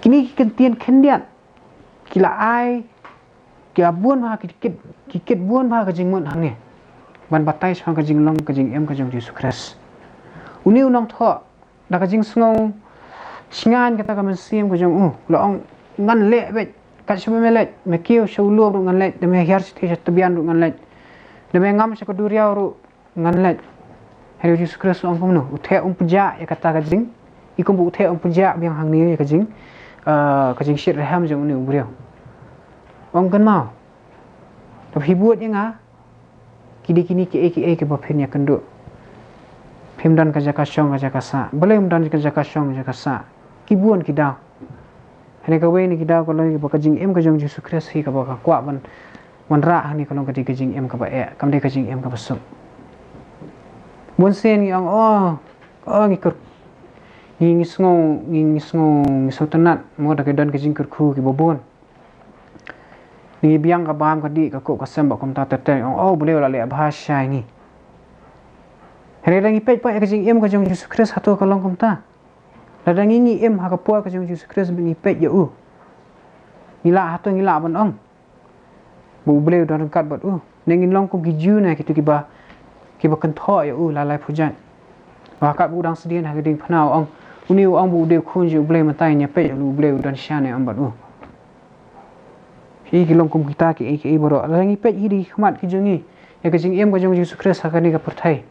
Speaker 1: Kini kentian kendian kila ai ki abun ha ki buon ha ka jingmon hangne ban batai sang ka jinglong ka jing em ka jong Yesus Kristus. Uni unong tho da ka jing sngo Singan kata kaman sim ko jong laong ngan le bet kat shube melet me kio shulu ru ngan let de me hiar siti tabian ru ngan let de me ngam sa ko duriau ru ngan let hari Yesus Kristus ong pumno uthe puja ya kata ka jing ikum bu uthe puja biang hang ni ya ka jing shit raham jong ni ubriau ong kan mau tapi buat yang kini ke bapin ya kendu pimdan ka jaka syong ka jaka sa boleh mdan ka jaka syong jaka sa kibuan kidau hani ka we ni kidau ko lagi ba ka jing em ka jong Yesus Kristus hi ka ba ka kwa ban ra ni ka long ka di ka jing em ka ba kam de ka jing em ka ba su bon sen yang ngi kur ngi sngo sotanat mo da ka dan ka jing kur khu ki bobon ni biang ka bam ka di ka ko ka sembak kom ta tete boleh la le bahasa ni hari rangi pet pa ka jing em ka jong Yesus Kristus hatu ka long kom ta la rangi ngi em ha ka po ka jong Yesus Kristus ngi pet ya ngila hatu ngila ban ong bu boleh dan kat bat nengin long kom ki ju na ki tu ki ba kan tho ya la lai pujan wa kat bu dang sedien ha ding phanau ong uni ong bu de khun ju boleh matai nya pet lu boleh dan shan ne ambat hi ki long kom kita ki boro rangi pet hi di khmat ki jongi ya ka jing em ka jong Yesus Kristus ha ka ni ka perthai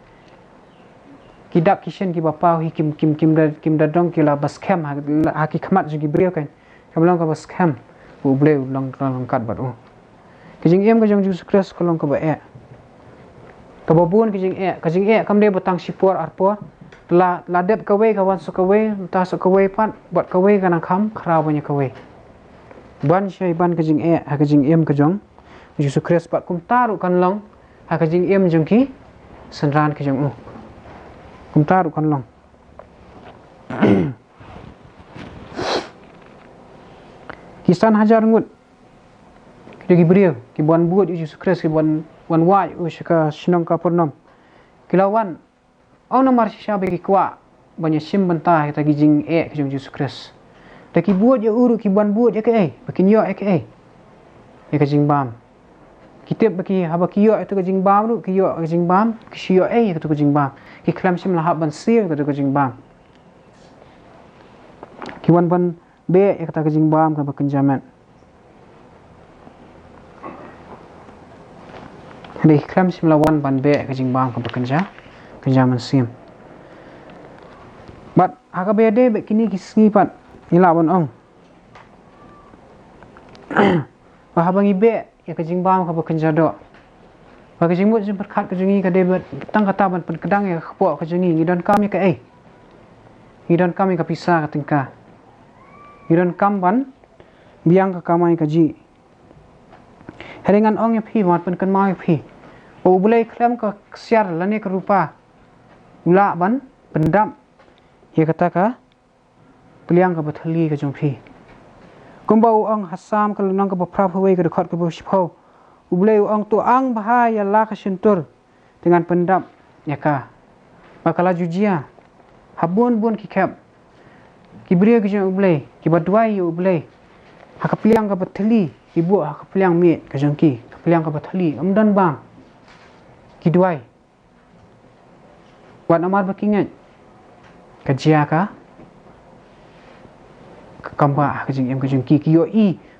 Speaker 1: kidak kishen ki bapa hi kim da dong ki la bas kem ha ki khmat ju ki brio kan kamlong ka bas kem bu boleh long kat bat ki jing em ka jong Yesus Kristus ka long ka ba ka babun ki jing kam de batang sipor arpo la dep ka we ka wan so ka we ta so ka we pat bat ka we kana kham khra banya ka we ban shai ban ka jing ha ka jing em ka jong Yesus Kristus pat kum taru kan long ha ka jing em jong ki sanran ki jong kum taru kan long kisan hajar ngut ki brio ki bon buat Yesus Kristus ki bon wai ushka sinong ka purnom kilawan na mar sha be ki kwa banya sim banta ta ki jing ki jong Yesus Kristus ta ki buat ya uru ki bon buat ya ke bakin yo ke ya ka jing bam kitep baki haba ki yo itu ka jing bam ru ki yo ka jing bam ki shio ka tu ka jing bam ki klam sim la ban sir ka tu ka jing bam ki wan ban be ya ka jing bam ka bakin jaman di klam sim la wan ban be ka jing bam ka bakin jaman sim but aga be de be kini ki sngi pat ila bon ong wa habangi be ya ka jing bam ka bakin jado wa ka jing mut jim perkhat ka jingi ka de tang kata ban kedang ya khapo ka jingi ngidan kami ka ngidan kami ka pisah ka tingka ngidan kam ban biang ka kamai ka ji heringan ong ya phi mat pen kan mai phi boleh klam ka siar lane ka rupa ula ban pendam ya kata ka peliang ka bathali ka jong phi kumbau ong hasam ka lunang ka baprap huai ka dekat ka bosipho boleh ong tu ang bahaya la ka sentur dengan pendam ya ka bakala jujia habun ki kap ki bria ka jong boleh ki badwai boleh ha ka peliang ka bathali ibu ha ka peliang mit ka jong ki ka peliang ka bathali amdan bang kiduai wan amar bakingan kajia ka kamba ka jing em ka jing ki yo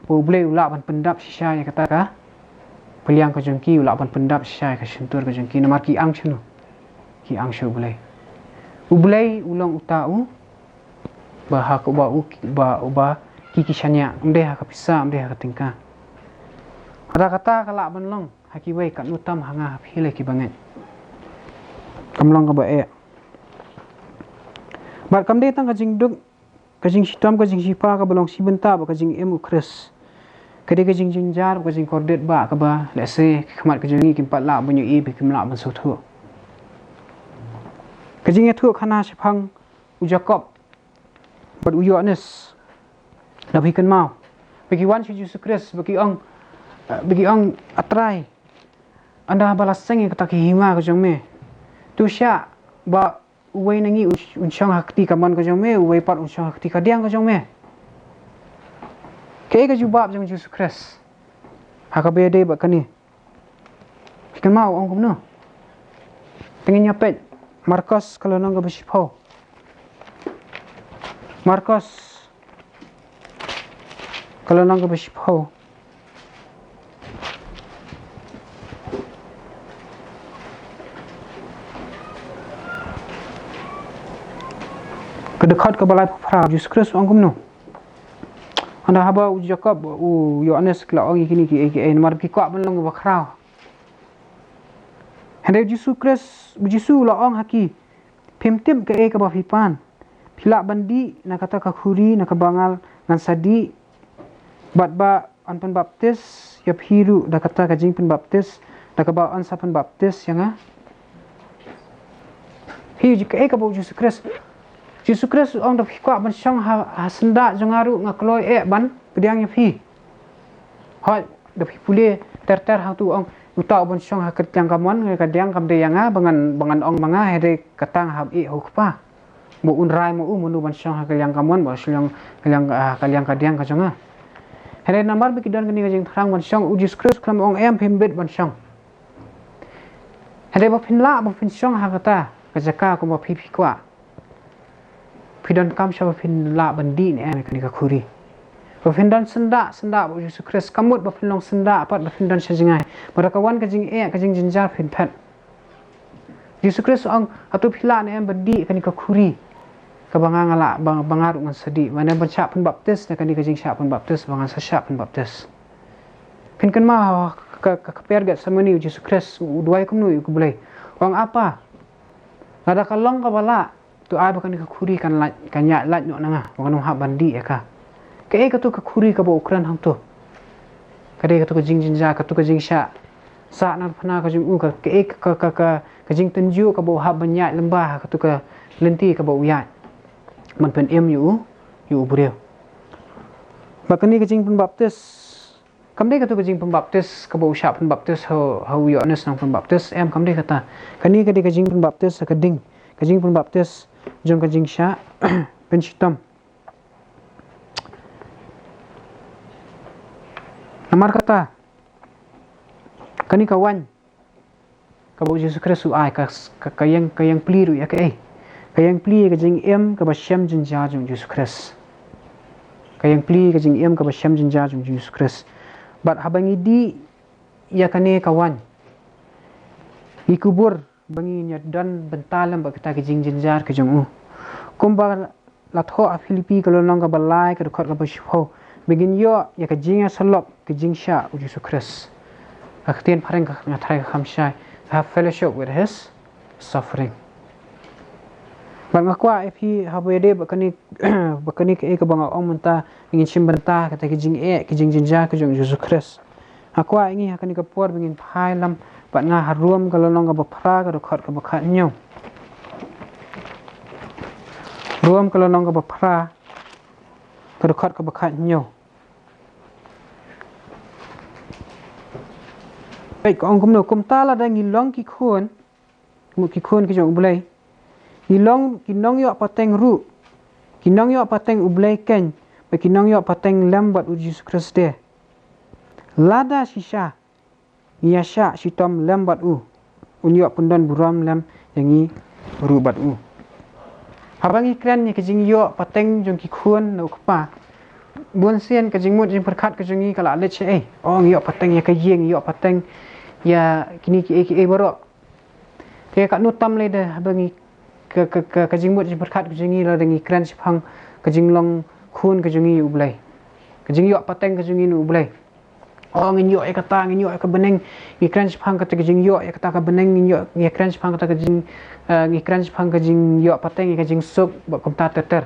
Speaker 1: boleh ula ban pendap sisa ya kata ka peliang ka jing ki ula ban pendap sisa ka sentur ka jing ki namar ki ang chno ki ang sho boleh ulang utau bah ka ba ki kisanya umde ha ka pisa umde ha ka tingka ada kata kala ban long haki wei kat nutam hanga phile ki bangai kamlong ka ba bar kam de tang ka jing duk ka jing sitam ka jing sipa ka balong si benta ba ka jing em ukres ka de ka jing jinjar ka jing kordet ba ka ba lese khmat ka jing ki pat la bunyu bi kim la ban so thu ka jing thu khana sipang u jacob bat u yohanes la bi kan mau bagi wan si Yesus Kristus bagi ong atrai anda balas sengi kata ki hima ko jong me tu sya ba uwei nangi unsyang hakti kaman ko jong me uwei pat unsyang hakti ka diang ko jong me ke ka jubab jong Yesus Kristus ha ka be de ba kani kan mau ong kum no tengin nyapet Markus kalau nang ka besipho Markus kalau nang ke besipau kedekat ke balai pra Yesus Kristus angkum no anda haba Jacob Yohanes kala orang kini ki mar ki kwa belong ba khrau hande Yesus Kristus Yesus la ong haki pimtim ke ka ba fipan pila bandi na kata ka khuri na ka bangal ngan sadi bat ba an pen baptis ya phiru da kata ka jing pen baptis da ka ba an sa pen baptis yang hi ji ka ba Yesus Kristus Yesus Kristus ong da kwa ban syang ha senda jangaru ngakloi ban pediang ya phi ha da phi pule ter ha tu ong uta ban syang ha ketang kamon ka diang kam de yang bangan ong manga hede katang ha hukpa bu unrai mu munu ban syang ha kalyang kamon ba syang kalyang kadiang ka janga hede namar bi kidan kini jing thrang ban syang Yesus Kristus klam ong phembet ban syang hede ba phinla ba phin syang ha kata ka jaka ko ba phi kwa Fidan kam sya fin la bandi ni kan ka khuri. Ba findan senda bu Yesus Kristus kamut ba finlong senda apat ba findan sya jingai. Bara kawan ka jing ka jing jinjar fin phat. Yesus Kristus ang atu phila ni bandi kan ka khuri. Ka banga ngala bangaru ngan sedi. Mana ban sya pun baptis na kan ka jing sya pun baptis bangan sa sya pun baptis. Fin kan ma ka pergat samani Yesus Kristus duai kum nu ku boleh. Wang apa? Ada kalong ka bala tu ai bukan ka khuri kan nya lat no nanga bukan ha bandi ya ka ke tu ka khuri ka bo ukran ham tu ka tu ka jing jinja ka tu ka jing sha sa na phana ka jing ka ka jing tenju ka bo ha banya lembah ka tu ka lenti ka bo uyat man pen yu bureu bakani ka jing pen baptis kamde ka tu ka jing pen baptis ka bo sha pen baptis ho Yohanes nang pen baptis kamde kata kani ka jing pen baptis ka ding ka jing pen baptis jom ka jing sha pen shitam namar kata kani kawan ka bo Yesus Kristus ai ka yang pliru ya ka yang pli ka jing ka ba shem jin ja jong Yesus Kristus ka yang pli ka jing ka ba shem jin ja jong Yesus Kristus bat habangi di ya kane kawan ikubur bangi nya dan bentalam ba kita ke jing jinjar ke jong kumba la tho a Filipi kalau nang ka balai ka khot ka ba shpo begin yo ya ka jinga salop ke jing sha Yesus Kristus aktien phareng ka ngathai ka khamshai have fellowship with his suffering bang akwa fi habede bakani ke ka bang ong menta ingin simbenta kata ke jing jinjar ke jong Yesus Kristus akwa ingi hakani ka por begin phailam bat nga harum kalau nong ka bapra ka khot ka bakhat nyo ruam kalau nong ka bapra ka khot ka bakhat nyo ai ko ong kum no kum ta la da ngilong ki khon mu ki khon ki jong bulai ngilong kinong yo pateng ru kinong yo pateng ublai ken ba kinong yo pateng lam bat Yesus Kristus de lada shisha Yasha sitom lem bat unyo pundan buram lem yangi ru bat habangi kran ni kejing yo pateng jong ki khun no kpa bun sien kejing mut jing perkhat kejing kala lech ong yo pateng ya kejing yo pateng ya kini ki borok te ka nutam le de habangi ke kejing mut jing perkhat kejing la dengi kran sipang kejing long khun kejing yu blai kejing yo pateng kejing nu blai ngin yo kata ngin yo ka beneng ngikran sipang kata kejing yo kata ka beneng ngin yo ngikran sipang kata kejing ngikran sipang kejing yo pateng kejing suk ba komta teter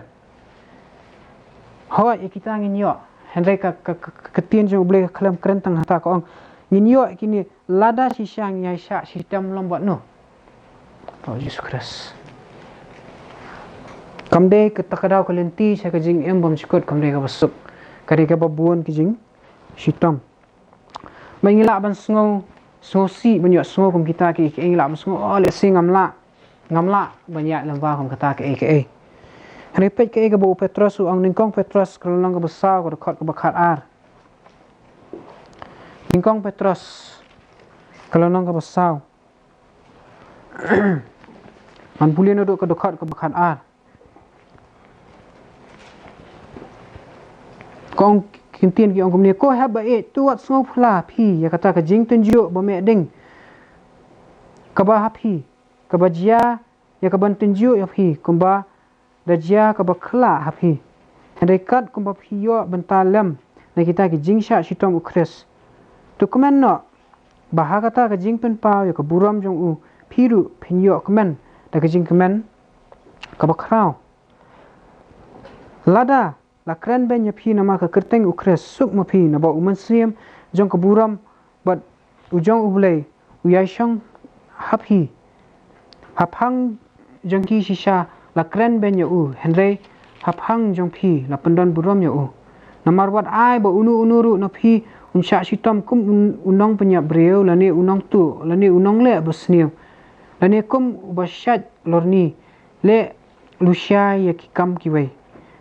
Speaker 1: ho kita ngin yo hendai ka ketien jo boleh kelam kerentang hata ko ngin yo kini lada sisang ya sya sistem lombot no oh Yesus Kristus kamde ketakadau kelenti saya kejing bom sikut kamde ka basuk kari ka babuan kejing sitam mengilak ban sungo si banyak sungo kum kita ke ingilak ban sungo le sing ngamla banyak lembah kum kata ke repet ke bo Petrus ang ningkong Petrus kalau nang ka besar ko khot ka bakhat ar ningkong Petrus kalau nang ka besar man pulin duk ka khot ka bakhat ar kong kintin ki ong kumni ko ha ba tuat sngo phla phi ya kata ka jing tunjuk ba me ding ka ba happy ka ba jia ya ka ban tunjuk ya phi kumba da jia ka ba khla happy handai kat kumba phi yo bentalem na kita ki jing sha shitom ukres tu komen no bah kata ka jing pen pau ya ka buram jong u phiru phinyo komen da ka jing komen ka ba khrau lada la kren ben ya phi nama ka kerteng ukres suk ma phi na ba uman siam jong ka buram bat ujong ublei uyai shang happy haphang jong ki shisha la kren ben ya u henrei haphang jong phi la pendon buram ya u namar wat ai ba unu na phi unsha shitom kum unong penya breu la ne unong tu la ne unong le basniu la ne kum ubashat lorni le lusia ya ki kam ki wei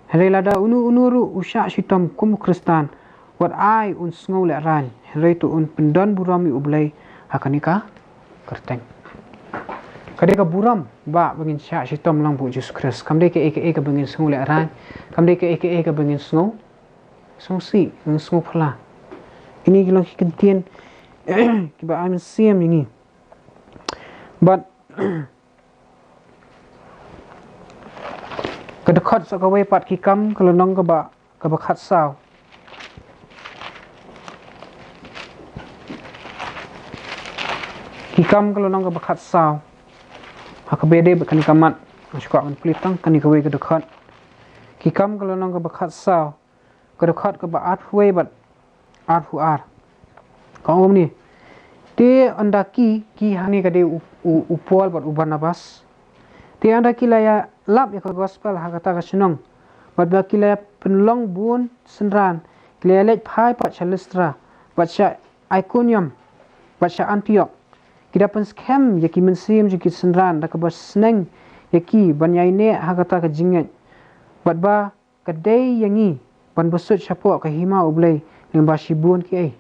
Speaker 1: hele lada unu ru usha shitom kum kristan wat ai un sngo le ran hele tu un pendon buram yu ublei hakanika kerteng kadeka buram ba bangin sha shitom lang bu Jesus Christ kam de ke eke bangin sngo le ran kam de ke eke bangin sngo songsi ng sngo phla ini gilang kentien kiba I'm siam ini but kadakhat sa kawai pat kikam kalau nong ka ba khat saw kikam kalau nong ka ba khat saw hakabede ba kani kamat masukak man pelitang kani kawai kadakhat kikam kalau nong ka ba khat saw kadakhat ka ba at huai bat at huar kau ni te andaki ki hani kade upol bat ubanabas te andaki laya lap ya ka gospel ha kata ka sunong bat ba kila penlong bun senran kila let phai pat chalestra bat sha iconium bat sha antioch kida pen scam yaki mensim jiki senran da ka ba sneng yaki banyai ne ha kata ka jinget bat ba kadai yangi ban besut syapo ka hima ublei lemba shibun ki ai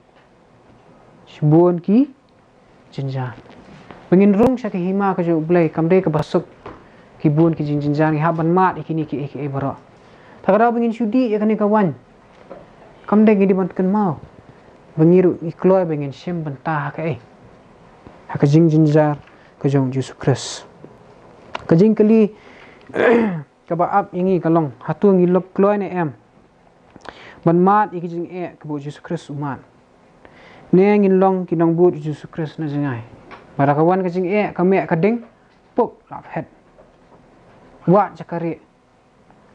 Speaker 1: shibun ki jinjan bengin rung sya ka hima ka jo ublei kamde ka basuk kibun ki jinjan ki haban mat ikini ki ai baro takara bengin syudi ya kani kawan kamde gi diban kan mau bengiru ikloi bengin shem bentah ka ai ha ka jinjar ka jong Jesus Christ ka jing kali ka ba ap yangi kalong hatu ngi lok kloi ne em ban mat iki jing ke bu Jesus Christ umat ne ngin long ki nong bu Jesus Christ na jingai bara kawan ka jing ka me ka ding pop lap het wa jakari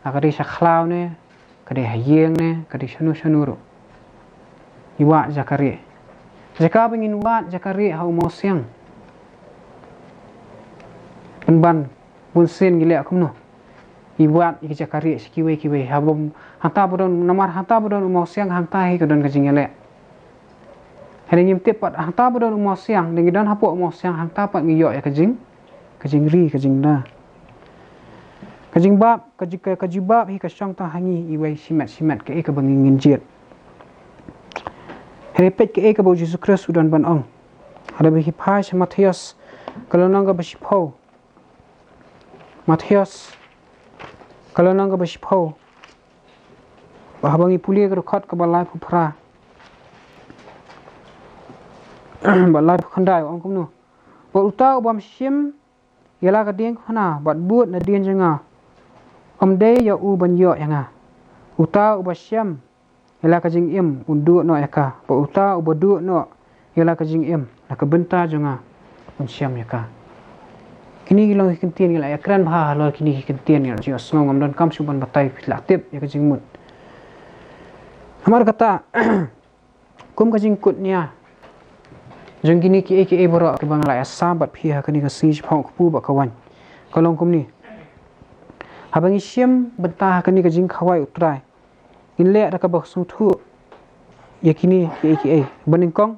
Speaker 1: akari sakhlaw ne kade hayeng ne kade shanu ro iwa jakari jaka bengin wa jakari hau mosiang ban bunsen gile akumno ibuat iki jakari kiwe habom hanta bodon namar hanta bodon mosiang hanta hi kodon kajingele hele nyimte pat hanta bodon mosiang dengi don hapo mosiang hanta pat ngiyo ya kajing da kajing bab kajibab hi kasyang ta hangi iwai simat ke ka bangin jet hele pet ke ka bo Jesus Christ udan ban ong ada bi phai Matius kalau nang ka basipo Matius kalau nang ka basipo bahabangi puli ka khat ka balai phra balai khandai ong kumnu bo utau bam sim yala ka ding khana bat but na din janga de ya u ban yo yanga utau ba siam yala ka jing im undu no yaka bo utau bo du no yala ka jing im na ka benta janga un siam yaka kini gilong kentien gila ya kran bha lo kini kentien ya ji osmo ngam don kam suban batai filatip ya ka jing mut hamar kata kum ka jing kut nia jeng kini ki eke boro ke bang la sabat phi ha kani ka si phau pu ba kawan kalong kum ni habangi siam benta kani ka jing khawai utrai in le da ka ba su thu yakini ki eke baning kong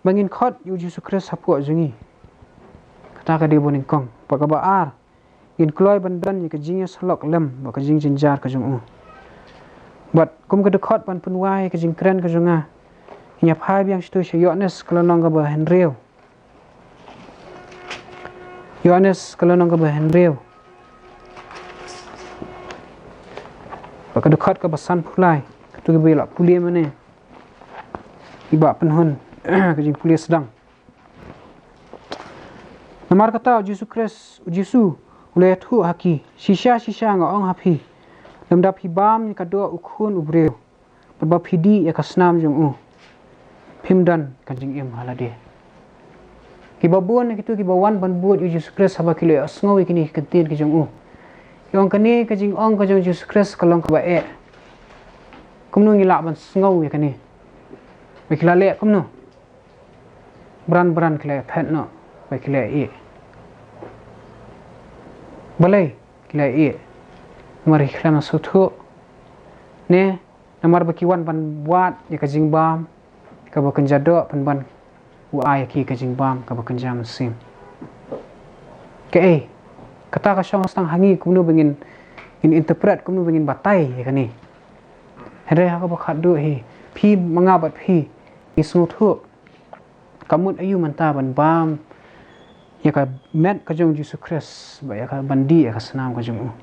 Speaker 1: bangin khot yu Jesus Christ hapu jungi kata ka de baning kong pa ka ba ar in kloi bandan ni ka jing salok lem ba ka jing jinjar ka jung bat kum ka de khot ban punwai ka jing kren ka junga nya phai biang stu she yones kalau nong ka ba henreu yones kalau nong ka ba henreu ba ka de dekat ke basan pulai tu ke bela pulia mana iba penhun kejing pulia sedang namar kata Yesus Kristus Yesus uleh tu haki sisa ngong hapi lemdap hibam ni kadua ukhun ubreu berbab hidi ya kasnam jung pimdan kanjing im halade kibabun kitu kibawan ban buat Yesus Kristus haba kilo asngawi kini kentin ki jung yang kini kajing ong kajing Yesus Kristus kalong ka bae kumnu ngila ban sngaw ya kini bekila le kumnu bran kile phet no bekila e balai kila e mari khlam suthu ne namar bakiwan ban buat ya kajing bam ka bakan jado ban wa ay ki kajing bam ka bakan jam sim ke kata ka syang stang hangi kumnu bengin interpret kumnu bengin batai ya kani hare ha ka bakhat du hi phi mangabat phi isu thu kamut ayu manta ban bam ya ka met ka jong Yesus Kristus ba ya ka bandi ya ka senam ka jong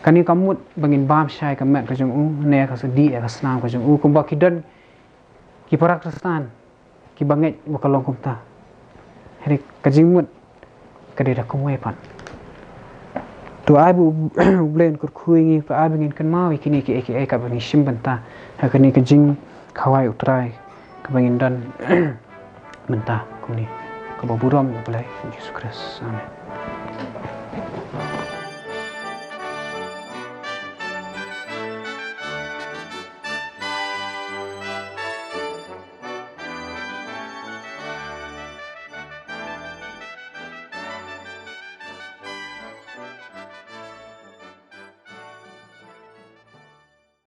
Speaker 1: kani kamut bengin bam syai ka met ka jong ne ka sedi ya ka senam ka jong kum ba kidan ki parak stan ki banget bakalong kumta hare ka jingmut kadira kumwe pan tu ai bu blen kur khuingi pa abingin kan mawi kini ki ka bangin shimbanta hakani ka jing khawai utrai ka bangin dan menta kuni ka baburam bulai Yesus Kristus amen